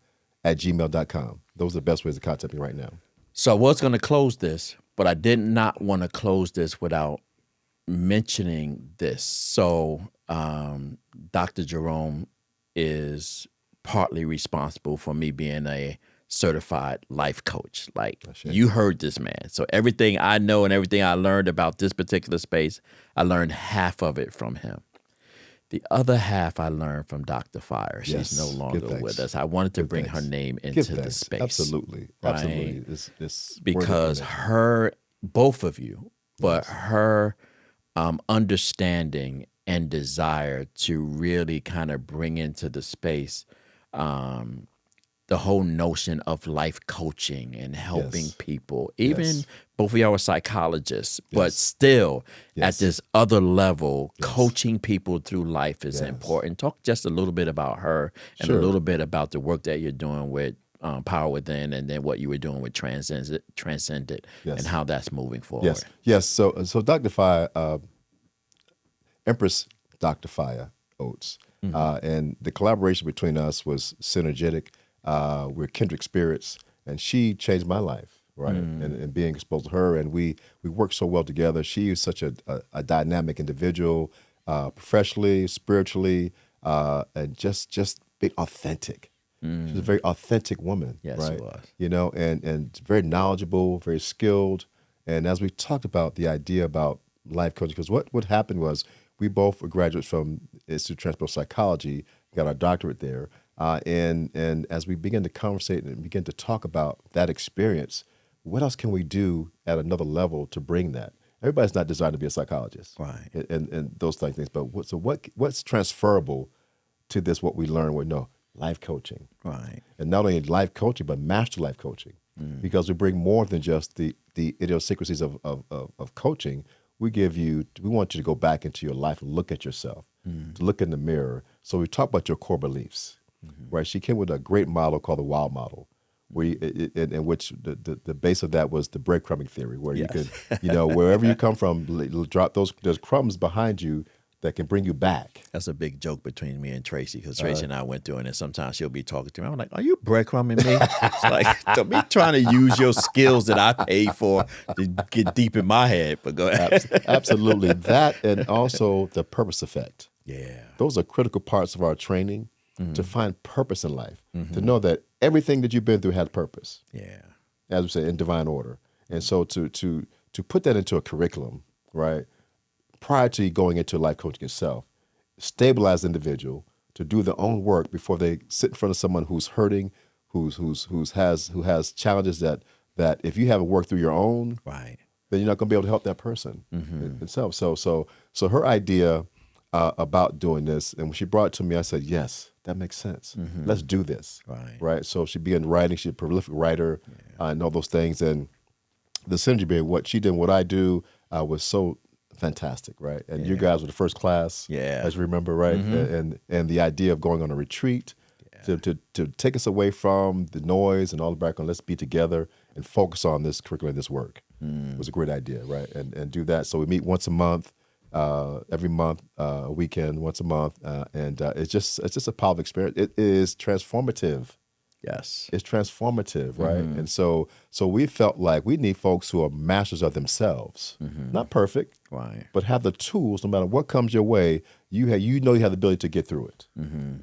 Those are the best ways to contact me right now. So I was going to close this, but I did not want to close this without mentioning this. So Dr. Jerome is partly responsible for me being a certified life coach. Like, you heard this man. So everything I know and everything I learned about this particular space, I learned half of it from him. The other half I learned from Dr. Fire. She's no longer with us. I wanted to bring her name into the space. Absolutely. Right? Absolutely. It's because both of you, but her understanding and desire to really kind of bring into the space the whole notion of life coaching and helping people. Even both of y'all are psychologists, but still at this other level, coaching people through life is important. Talk just a little bit about her and a little bit about the work that you're doing with Power Within, and then what you were doing with Transcended and how that's moving forward. Yes. So Dr. Fire, Empress Dr. Fire Oats, and the collaboration between us was synergetic. We're kindred spirits, and she changed my life, right? And being exposed to her, and we work so well together. She is such a dynamic individual, professionally, spiritually, and just being authentic. She's a very authentic woman, yes, right? She was. You know, and very knowledgeable, very skilled. And as we talked about the idea about life coaching, because what happened was we both were graduates from Institute of Transformative Psychology, got our doctorate there. And as we begin to conversate and begin to talk about that experience, what else can we do at another level to bring that? Everybody's not designed to be a psychologist, right? And those type of things. But what's transferable to this? What we learn? We know life coaching, right? And not only life coaching, but master life coaching, because we bring more than just the idiosyncrasies of coaching. We want you to go back into your life and look at yourself, to look in the mirror. So we talk about your core beliefs. Right, she came with a great model called the WOW model, where in which the base of that was the breadcrumbing theory, where you could, wherever you come from, drop there's crumbs behind you that can bring you back. That's a big joke between me and Tracy, because Tracy and I went through it, and sometimes she'll be talking to me. I'm like, "Are you breadcrumbing me?" It's like, don't be trying to use your skills that I paid for to get deep in my head. But go ahead. Absolutely, that, and also the purpose effect. Yeah, those are critical parts of our training. To find purpose in life, to know that everything that you've been through had purpose. Yeah, as we say, in divine order. And so to put that into a curriculum, right, prior to going into life coaching itself, stabilize the individual to do their own work before they sit in front of someone who's hurting, who has challenges that if you haven't worked through your own, right, then you're not going to be able to help that person itself. So her idea about doing this, and when she brought it to me, I said, yes. That makes sense. Let's do this. Right. So she began writing. She's a prolific writer and all those things. And the synergy between what she did and what I do was so fantastic, right? And you guys were the first class, as you remember, right? And the idea of going on a retreat to take us away from the noise and all the background. Let's be together and focus on this curriculum, this work. It was a great idea, right? And do that. So we meet once a month. Every month, a weekend, once a month, and it's just a powerful experience. It is transformative. Yes, it's transformative, right? And so we felt like we need folks who are masters of themselves, not perfect, right, but have the tools. No matter what comes your way, you have the ability to get through it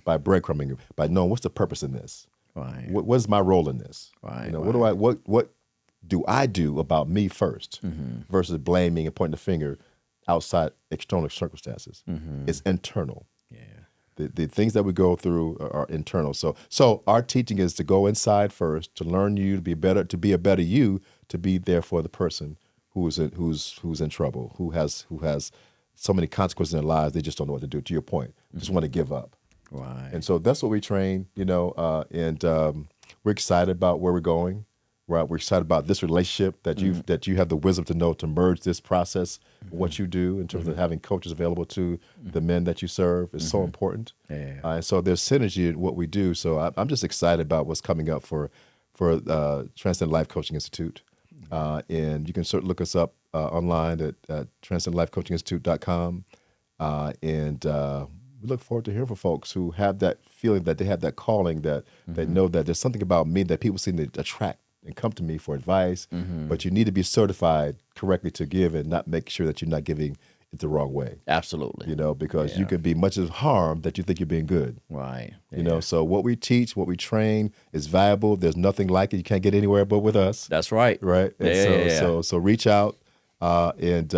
by breadcrumbing, by knowing what's the purpose in this. Right. What is my role in this? Right. What do I do about me first, versus blaming and pointing the finger outside external circumstances. It's internal. Yeah. The things that we go through are internal. So our teaching is to go inside first, to learn you, to be a better you, to be there for the person who's in trouble, who has so many consequences in their lives, they just don't know what to do. To your point, just want to give up. Right. And so that's what we train, and we're excited about where we're going. Right, we're excited about this relationship that you have the wisdom to know to merge this process, what you do in terms of having coaches available to the men that you serve is so important. Yeah. And so there's synergy in what we do. So I'm just excited about what's coming up for Transcendent Life Coaching Institute. And you can certainly look us up online at transcendentlifecoachinginstitute.com. And we look forward to hearing from folks who have that feeling that they have that calling, that they know that there's something about me that people seem to attract and come to me for advice, but you need to be certified correctly to give and not make sure that you're not giving it the wrong way. Absolutely. Because you can be much as harm that you think you're being good. Right. So what we teach, what we train is valuable. There's nothing like it. You can't get anywhere but with us. That's right. Right. And so reach out and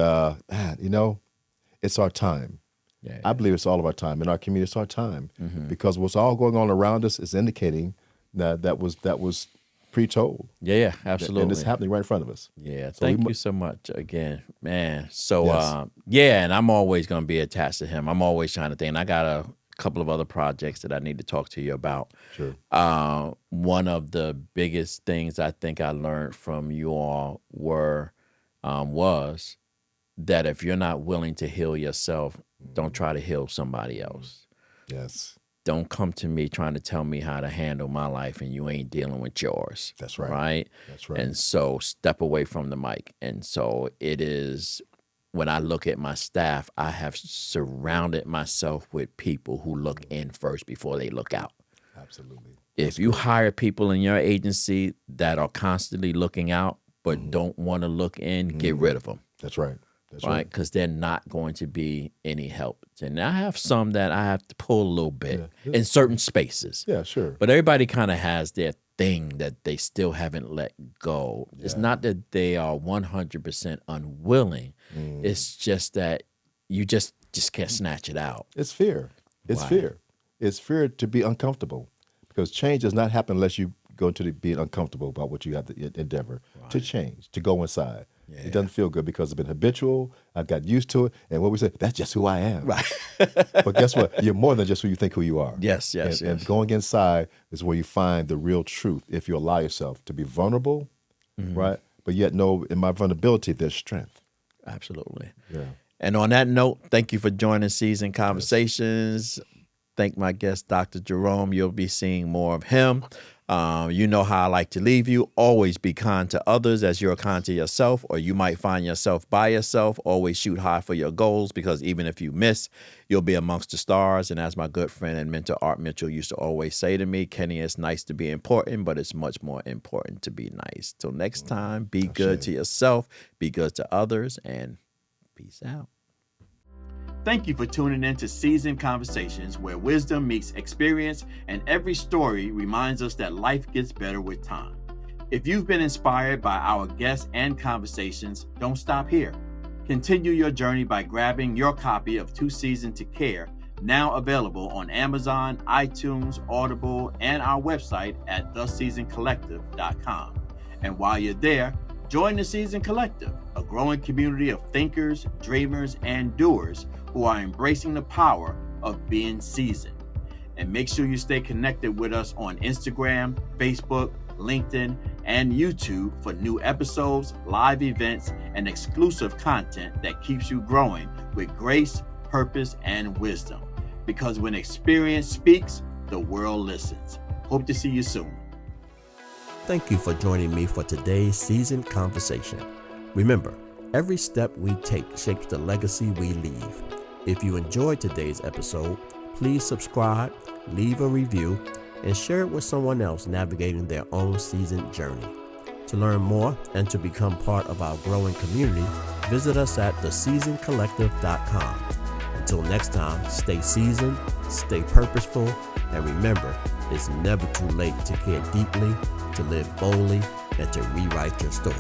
it's our time. Yeah. I believe it's all of our time. In our community, it's our time. Because what's all going on around us is indicating that was pre-told. Yeah, absolutely. And it's happening right in front of us. Yeah, So thank you so much again, man. So, Yes. and I'm always going to be attached to him. I'm always trying to think. And I got a couple of other projects that I need to talk to you about. Sure. One of the biggest things I think I learned from you all was that if you're not willing to heal yourself, don't try to heal somebody else. Yes. Don't come to me trying to tell me how to handle my life and you ain't dealing with yours. That's right. Right? That's right. And so step away from the mic. And so it is, when I look at my staff, I have surrounded myself with people who look in first before they look out. Absolutely. If you hire people in your agency that are constantly looking out but don't want to look in, get rid of them. That's right. That's right, because they're not going to be any help. And I have some that I have to pull a little bit in certain spaces. Yeah, sure. But everybody kind of has their thing that they still haven't let go. Yeah. It's not that they are 100% unwilling. It's just that you just can't snatch it out. It's fear. It's fear. It's fear to be uncomfortable, because change does not happen unless you go into being uncomfortable about what you have to endeavor to change, to go inside. Yeah. It doesn't feel good because it's been habitual. I've got used to it. And what we say, that's just who I am. Right. But guess what? You're more than just who you think who you are. Yes. And going inside is where you find the real truth if you allow yourself to be vulnerable, right? But yet know in my vulnerability, there's strength. Absolutely. Yeah. And on that note, thank you for joining Seasoned Conversations. Yes. Thank my guest, Dr. Jerome. You'll be seeing more of him. You know how I like to leave you. Always be kind to others as you're kind to yourself, or you might find yourself by yourself. Always shoot high for your goals, because even if you miss, you'll be amongst the stars. And as my good friend and mentor Art Mitchell used to always say to me, Kenny, it's nice to be important, but it's much more important to be nice. Till next time, be good to yourself, be good to others, and peace out. Thank you for tuning in to Seasoned Conversations, where wisdom meets experience and every story reminds us that life gets better with time. If you've been inspired by our guests and conversations, don't stop here. Continue your journey by grabbing your copy of Too Seasoned to Care, now available on Amazon, iTunes, Audible, and our website at theseasoncollective.com. And while you're there, join the Seasoned Collective, a growing community of thinkers, dreamers, and doers who are embracing the power of being seasoned. And make sure you stay connected with us on Instagram, Facebook, LinkedIn, and YouTube for new episodes, live events, and exclusive content that keeps you growing with grace, purpose, and wisdom. Because when experience speaks, the world listens. Hope to see you soon. Thank you for joining me for today's Seasoned Conversation. Remember, every step we take shapes the legacy we leave. If you enjoyed today's episode, please subscribe, leave a review, and share it with someone else navigating their own seasoned journey. To learn more and to become part of our growing community, visit us at theseasoncollective.com. Until next time, stay seasoned, stay purposeful, and remember, it's never too late to care deeply, to live boldly, and to rewrite your story.